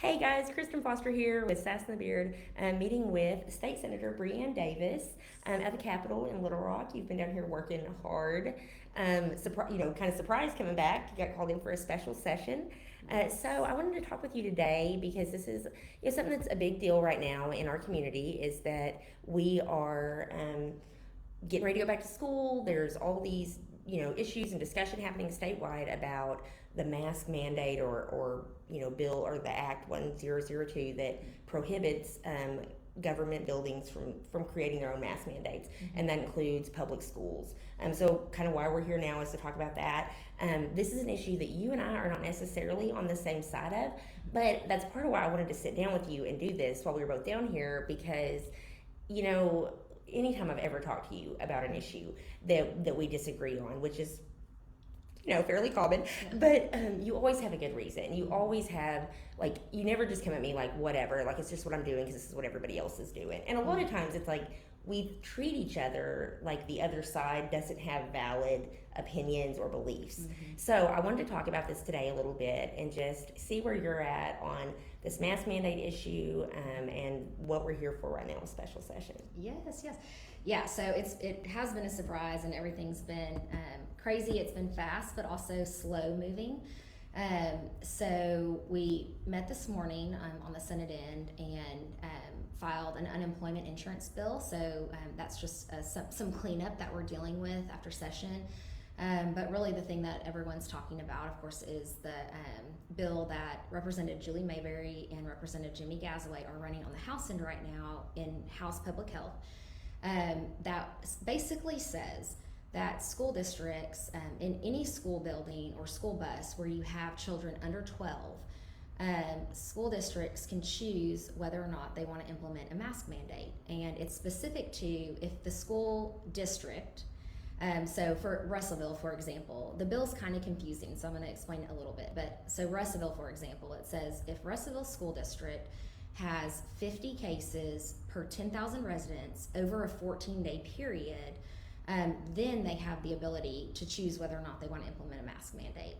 Hey guys, Kristin Foster here with Sass in the Beard, meeting with State Senator Breanne Davis at the Capitol in Little Rock. You've been down here working hard. Kind of surprised coming back. You got called in for a special session. So I wanted to talk with you today because this is something that's a big deal right now in our community. Is that we are getting ready to go back to school. There's all these issues and discussion happening statewide about the mask mandate or bill or the Act 1002 that prohibits government buildings from creating their own mask mandates, and that includes public schools. So kind of why we're here now is to talk about that. This is an issue that you and I are not necessarily on the same side of, but that's part of why I wanted to sit down with you and do this while we were both down here, because anytime I've ever talked to you about an issue that we disagree on, which is fairly common, but you always have a good reason. You always have, you never just come at me like whatever, like it's just what I'm doing because this is what everybody else is doing. And a lot of times it's like we treat each other like the other side doesn't have valid opinions or beliefs. So I wanted to talk about this today a little bit and just see where you're at on this mask mandate issue, and what we're here for right now, a special session. Yes. Yeah, so it has been a surprise, and everything's been crazy. It's been fast, but also slow moving. So we met this morning on the Senate end and filed an unemployment insurance bill. So that's just some cleanup that we're dealing with after session. But really the thing that everyone's talking about, of course, is the bill that Representative Julie Mayberry and Representative Jimmy Gazaway are running on the House end right now in House Public Health. That basically says that school districts in any school building or school bus where you have children under 12, school districts can choose whether or not they want to implement a mask mandate. And it's specific to if the school district, so for Russellville, for example, the bill's kind of confusing, so I'm going to explain it a little bit. But so Russellville, for example, it says if Russellville School District has 50 cases per 10,000 residents over a 14-day period, then they have the ability to choose whether or not they want to implement a mask mandate.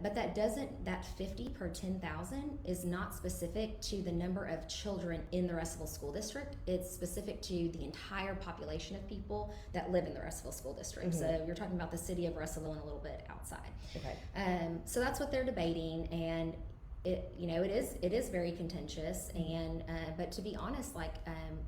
But that 50 per 10,000 is not specific to the number of children in the Russellville School District. It's specific to the entire population of people that live in the Russellville School District. So you're talking about the city of Russellville and a little bit outside. Okay. So that's what they're debating, and it is very contentious. And but to be honest,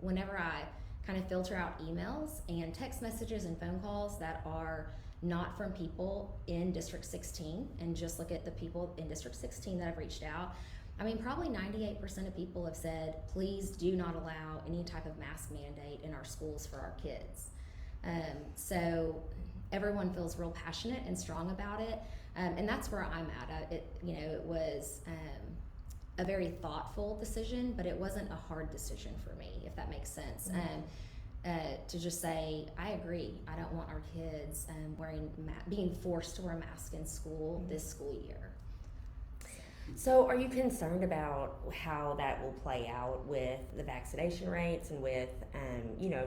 whenever I kind of filter out emails and text messages and phone calls that are not from people in District 16 and just look at the people in District 16 that have reached out, I mean, probably 98% of people have said, please do not allow any type of mask mandate in our schools for our kids. So everyone feels real passionate and strong about it. And that's where I'm at. It was a very thoughtful decision, but it wasn't a hard decision for me, if that makes sense. To just say, I agree. I don't want our kids being forced to wear a mask in school this school year. So are you concerned about how that will play out with the vaccination rates and with,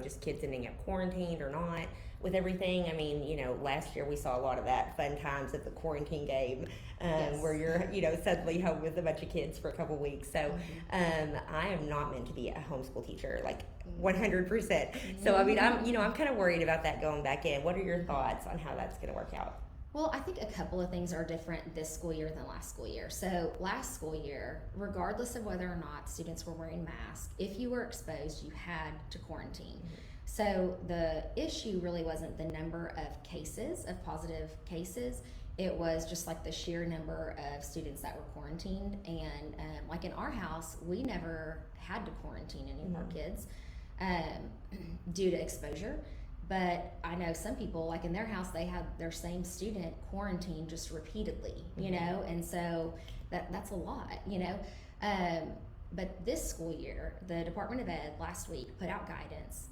just kids ending up quarantined or not with everything? I mean, last year we saw a lot of that fun times at the quarantine game, where you're, suddenly home with a bunch of kids for a couple weeks. So I am not meant to be a homeschool teacher, 100%. So, I mean, I'm kind of worried about that going back in. What are your thoughts on how that's going to work out? Well, I think a couple of things are different this school year than last school year. So last school year, regardless of whether or not students were wearing masks, if you were exposed, you had to quarantine. So the issue really wasn't the number of cases, of positive cases. It was just the sheer number of students that were quarantined. And in our house, we never had to quarantine any of our kids due to exposure. But I know some people, in their house, they had their same student quarantined just repeatedly, and so that's a lot, But this school year, the Department of Ed last week put out guidance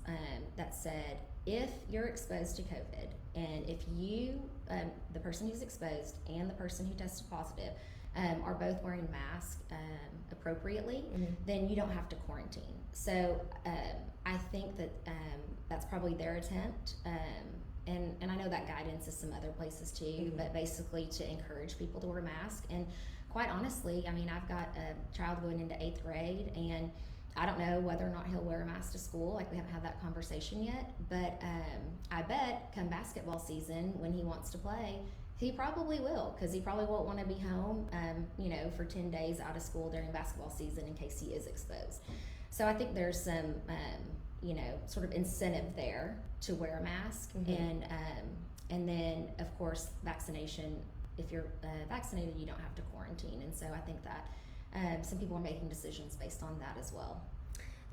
that said, if you're exposed to COVID, and if you, the person who's exposed and the person who tested positive, are both wearing masks appropriately, then you don't have to quarantine. So I think that that's probably their attempt, and I know that guidance is some other places too, but basically to encourage people to wear masks. And quite honestly, I mean, I've got a child going into 8th grade, and I don't know whether or not he'll wear a mask to school. Like, we haven't had that conversation yet, but I bet come basketball season, when he wants to play, he probably will, because he probably won't want to be home, for 10 days out of school during basketball season in case he is exposed. So I think there's some, sort of incentive there to wear a mask, and then of course vaccination. If you're vaccinated, you don't have to quarantine, and so I think that some people are making decisions based on that as well.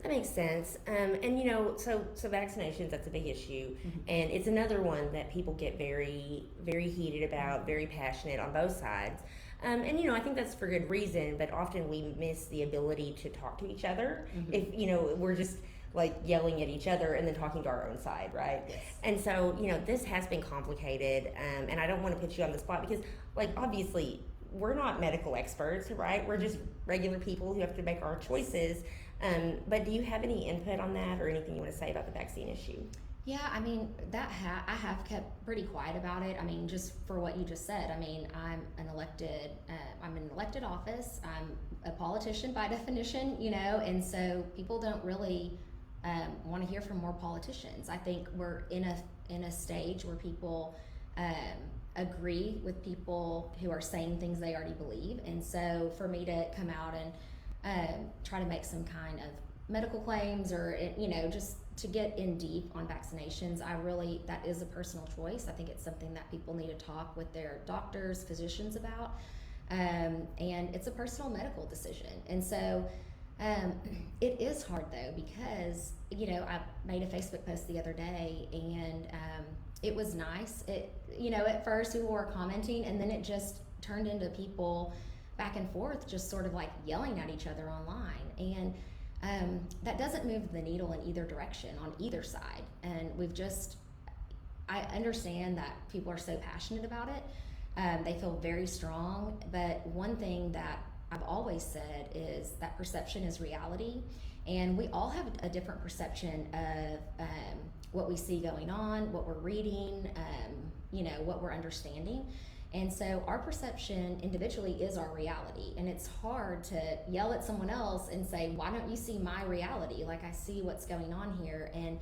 That makes sense. So vaccinations, that's a big issue. And it's another one that people get very, very heated about, very passionate on both sides. I think that's for good reason, but often we miss the ability to talk to each other if, we're just like yelling at each other and then talking to our own side, right? Yes. And so, this has been complicated, and I don't want to put you on the spot because, like, obviously, we're not medical experts, right? We're just regular people who have to make our choices. But do you have any input on that or anything you want to say about the vaccine issue? Yeah, I mean, I have kept pretty quiet about it. I mean, just for what you just said, I mean, I'm in an elected office. I'm a politician by definition, and so people don't really want to hear from more politicians. I think we're in a stage where people agree with people who are saying things they already believe, and so for me to come out and try to make some kind of medical claims or just to get in deep on vaccinations, that is a personal choice. I think it's something that people need to talk with their doctors, physicians about, and it's a personal medical decision. And so it is hard though, because I made a Facebook post the other day, and it was nice. At first people were commenting, and then it just turned into people back and forth, just sort of like yelling at each other online. And that doesn't move the needle in either direction on either side. And I understand that people are so passionate about it. They feel very strong. But one thing that I've always said is that perception is reality. And we all have a different perception of what we see going on, what we're reading, what we're understanding. And so our perception individually is our reality, and it's hard to yell at someone else and say, why don't you see my reality? Like, I see what's going on here. And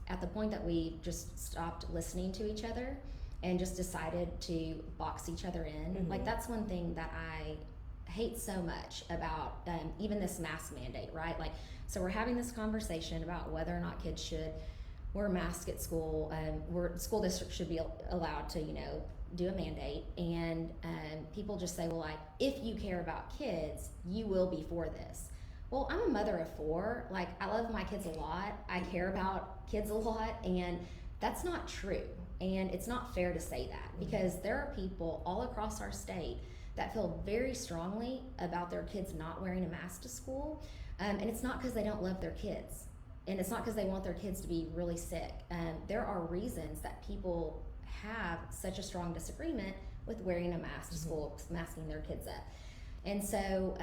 at the point that we just stopped listening to each other and just decided to box each other in, like, that's one thing that I hate so much about even this mask mandate, right? Like, so we're having this conversation about whether or not kids should wear masks at school. School districts should be allowed to, do a mandate, and people just say, well, like, if you care about kids, you will be for this. Well, I'm a mother of 4. Like, I love my kids a lot. I care about kids a lot, and that's not true. And it's not fair to say that, because there are people all across our state that feel very strongly about their kids not wearing a mask to school. And it's not because they don't love their kids. And it's not because they want their kids to be really sick. There are reasons that people have such a strong disagreement with wearing a mask to school, masking their kids up. And so,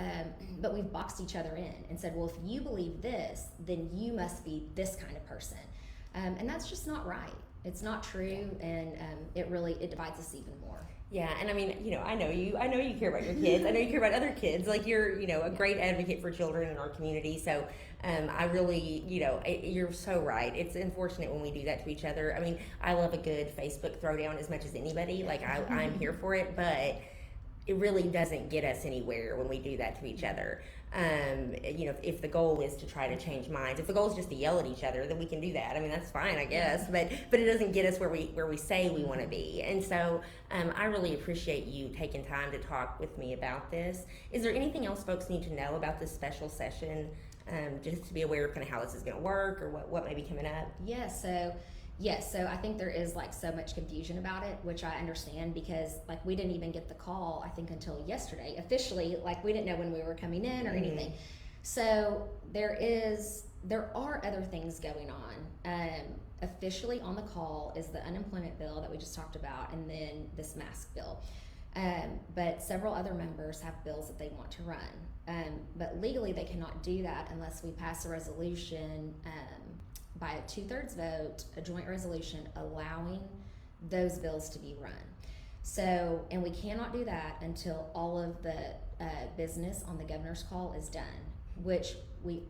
but we've boxed each other in and said, well, if you believe this, then you must be this kind of person. And that's just not right. It's not true, and it divides us even more. Yeah, and I mean, I know you care about your kids. I know you care about other kids. Like, you're, a great advocate for children in our community. So I really, you're so right. It's unfortunate when we do that to each other. I mean, I love a good Facebook throwdown as much as anybody. Like, I'm here for it, but it really doesn't get us anywhere when we do that to each other. If the goal is to try to change minds, if the goal is just to yell at each other, then we can do that. I mean, that's fine, I guess, but it doesn't get us where we say we want to be. And so I really appreciate you taking time to talk with me about this. Is there anything else folks need to know about this special session, just to be aware of kind of how this is going to work, or what may be coming up? Yes, so I think there is like so much confusion about it, which I understand, because like we didn't even get the call, I think, until yesterday officially. Like, we didn't know when we were coming in or anything. So there are other things going on. Officially on the call is the unemployment bill that we just talked about, and then this mask bill. But several other members have bills that they want to run. But legally they cannot do that unless we pass a resolution by a 2/3 vote, a joint resolution allowing those bills to be run. So, and we cannot do that until all of the business on the governor's call is done, which we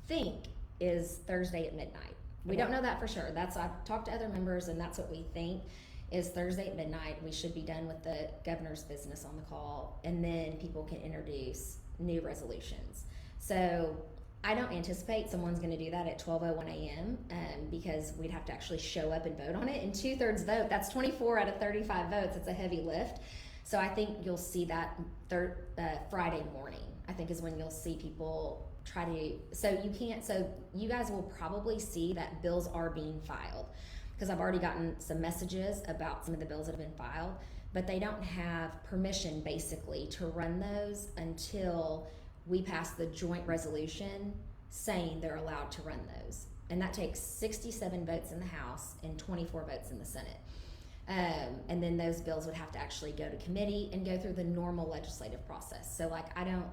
think is Thursday at midnight. We don't know that for sure. I've talked to other members, and that's what we think is Thursday at midnight. We should be done with the governor's business on the call, and then people can introduce new resolutions. So I don't anticipate someone's going to do that at 12:01 a.m. Because we'd have to actually show up and vote on it. And 2/3 vote, that's 24 out of 35 votes. It's a heavy lift. So I think you'll see that Friday morning, I think, is when you'll see people try to, so you guys will probably see that bills are being filed, because I've already gotten some messages about some of the bills that have been filed, but they don't have permission basically to run those until we pass the joint resolution saying they're allowed to run those. And that takes 67 votes in the House and 24 votes in the Senate. And then those bills would have to actually go to committee and go through the normal legislative process. So I don't,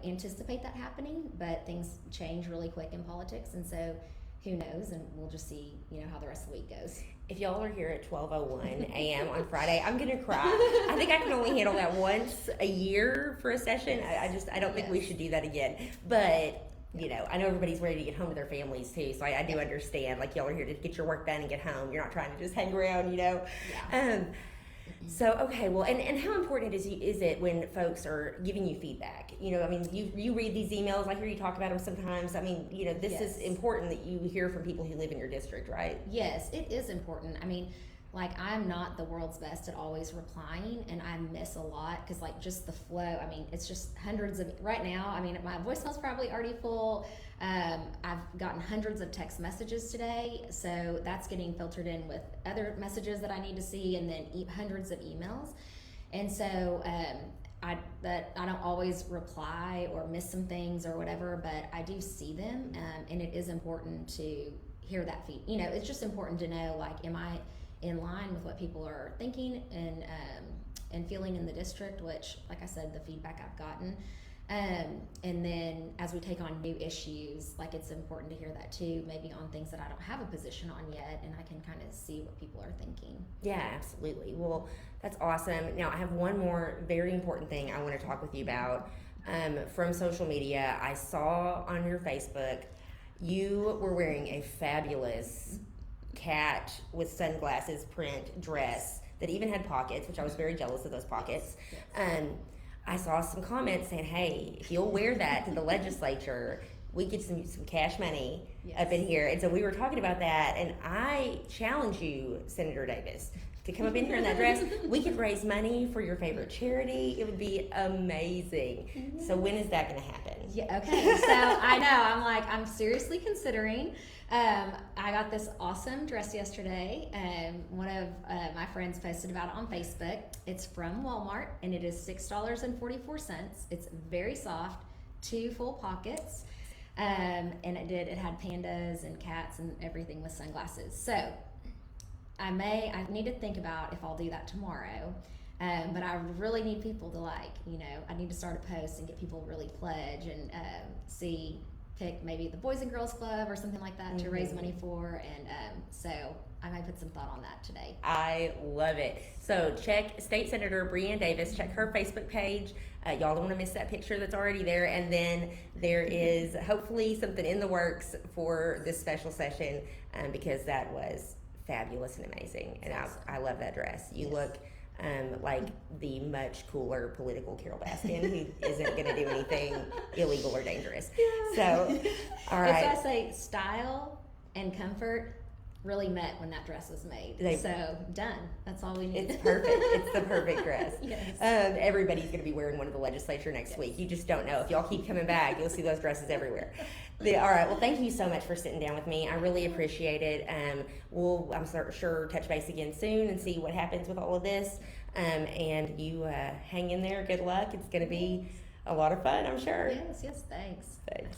anticipate that happening, but things change really quick in politics. And so who knows, and we'll just see, how the rest of the week goes. If y'all are here at 12:01 a.m. on Friday, I'm gonna cry. I think I can only handle that once a year for a session. I don't think we should do that again. But I know everybody's ready to get home to their families too, so I do understand. Like, y'all are here to get your work done and get home. You're not trying to just hang around, So, okay, well, and how important is it when folks are giving you feedback? You read these emails, I hear you talk about them sometimes. This is important that you hear from people who live in your district, right? Yes, it is important. I'm not the world's best at always replying, and I miss a lot because, just the flow. It's just hundreds of, right now, my voicemail's probably already full. I've gotten hundreds of text messages today, so that's getting filtered in with other messages that I need to see, and then hundreds of emails. And so I don't always reply or miss some things or whatever, but I do see them, and it is important to hear that feed. It's just important to know, am I in line with what people are thinking and feeling in the district, which, like I said, the feedback I've gotten. And then as we take on new issues, it's important to hear that too, maybe on things that I don't have a position on yet, and I can kind of see what people are thinking. Yeah, absolutely. Well, that's awesome. Now, I have one more very important thing I want to talk with you about. From social media, I saw on your Facebook, you were wearing a fabulous cat with sunglasses print dress that even had pockets, which I was very jealous of those pockets. Yes. I saw some comments saying, hey, if you'll wear that to the legislature, we get some cash money up in here. And so we were talking about that, and I challenge you, Senator Davis, to come up in here in that dress. We could raise money for your favorite charity. It would be amazing. Mm-hmm. So when is that going to happen? Yeah, okay. So I know, I'm seriously considering. I got this awesome dress yesterday. One of my friends posted about it on Facebook. It's from Walmart, and it is $6.44. It's very soft, 2 full pockets, and it had pandas and cats and everything with sunglasses. So I need to think about if I'll do that tomorrow. But I really need people to I need to start a post and get people really pledge and pick maybe the Boys and Girls Club or something like that to raise money for, and so I might put some thought on that today. I love it. So check State Senator Breanne Davis, check her Facebook page. Y'all don't want to miss that picture that's already there, and then there is hopefully something in the works for this special session, because that was fabulous and amazing, and I love that dress. You look like the much cooler political Carol Baskin who isn't going to do anything illegal or dangerous. Yeah. So, all right. As I say, style and comfort really met when that dress was made. So, done. That's all we need. It's perfect. It's the perfect dress. Yes. Everybody's going to be wearing one at the legislature next week. You just don't know. If y'all keep coming back, you'll see those dresses everywhere. All right. Well, thank you so much for sitting down with me. I really appreciate it. We'll, I'm sure, touch base again soon and see what happens with all of this. And you hang in there. Good luck. It's going to be a lot of fun, I'm sure. Yes. Thanks. Thanks.